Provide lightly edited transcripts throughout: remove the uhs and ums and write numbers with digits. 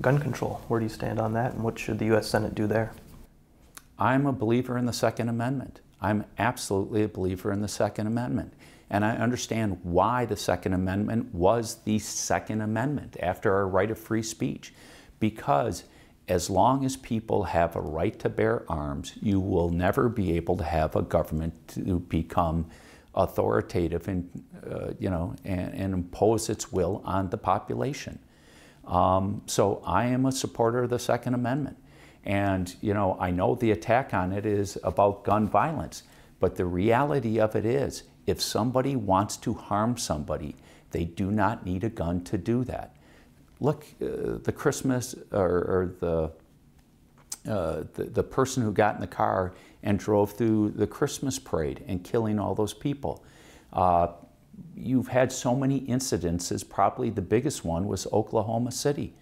Gun control, where do you stand on that, and what should the U.S. Senate do there? I'm a believer in the Second Amendment. I'm absolutely a believer in the Second Amendment. And I understand why the Second Amendment was the Second Amendment after our right of free speech. Because as long as people have a right to bear arms, you will never be able to have a government to become authoritative and, and impose its will on the population. So I am a supporter of the Second Amendment. And, I know the attack on it is about gun violence, but the reality of it is, if somebody wants to harm somebody, they do not need a gun to do that. Look, the Christmas, or the person who got in the car and drove through the Christmas parade and killing all those people. You've had so many incidences. Probably the biggest one was Oklahoma City.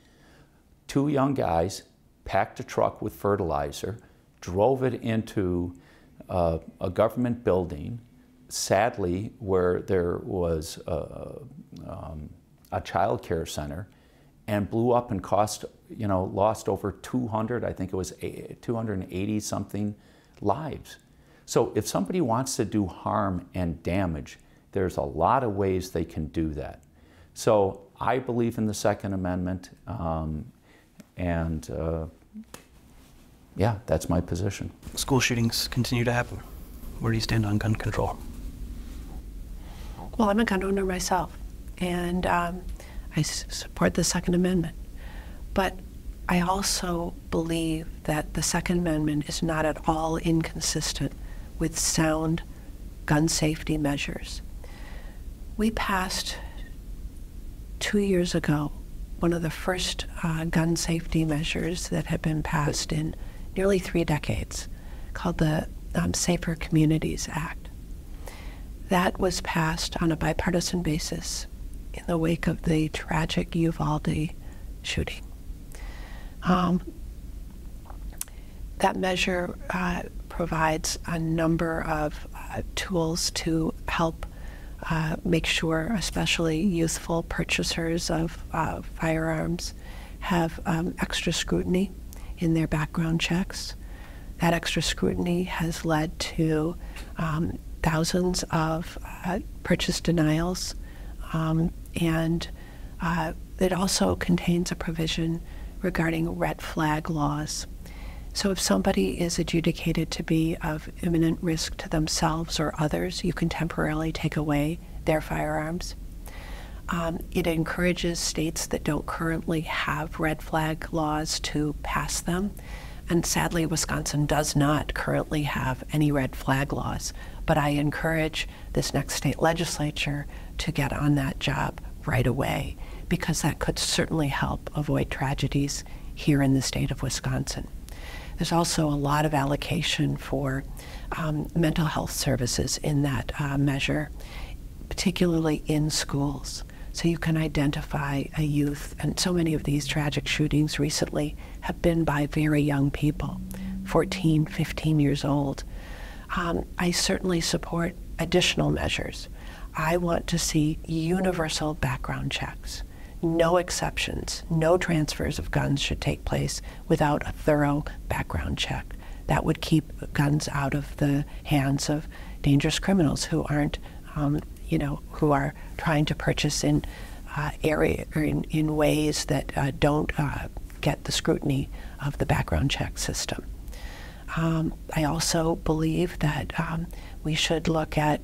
Two young guys packed a truck with fertilizer, drove it into a government building, sadly, where there was a child care center, and blew up and lost over 200, I think it was 280 something lives. So if somebody wants to do harm and damage, there's a lot of ways they can do that. So I believe in the Second Amendment, yeah, that's my position. School shootings continue to happen. Where do you stand on gun control? Well, I'm a gun owner myself, and I support the Second Amendment. But I also believe that the Second Amendment is not at all inconsistent with sound gun safety measures. We passed 2 years ago one of the first gun safety measures that had been passed in nearly 3 decades, called the Safer Communities Act. That was passed on a bipartisan basis in the wake of the tragic Uvalde shooting. That measure provides a number of tools to help make sure especially youthful purchasers of firearms have extra scrutiny in their background checks. That extra scrutiny has led to thousands of purchase denials, and it also contains a provision regarding red flag laws. So if somebody is adjudicated to be of imminent risk to themselves or others, you can temporarily take away their firearms. It encourages states that don't currently have red flag laws to pass them. And sadly, Wisconsin does not currently have any red flag laws. But I encourage this next state legislature to get on that job right away, because that could certainly help avoid tragedies here in the state of Wisconsin. There's also a lot of allocation for mental health services in that measure, particularly in schools. So you can identify a youth, and so many of these tragic shootings recently have been by very young people, 14, 15 years old. I certainly support additional measures. I want to see universal background checks. No exceptions, no transfers of guns should take place without a thorough background check. That would keep guns out of the hands of dangerous criminals who aren't, who are trying to purchase in in ways that don't get the scrutiny of the background check system. I also believe that we should look at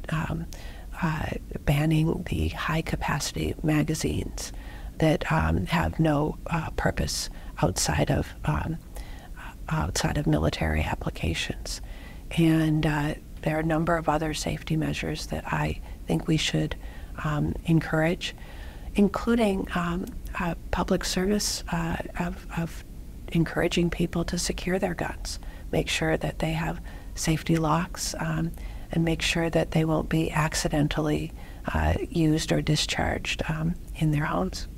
banning the high-capacity magazines that have no purpose outside of military applications. And there are a number of other safety measures that I think we should encourage, including public service of encouraging people to secure their guns, make sure that they have safety locks, and make sure that they won't be accidentally used or discharged in their homes.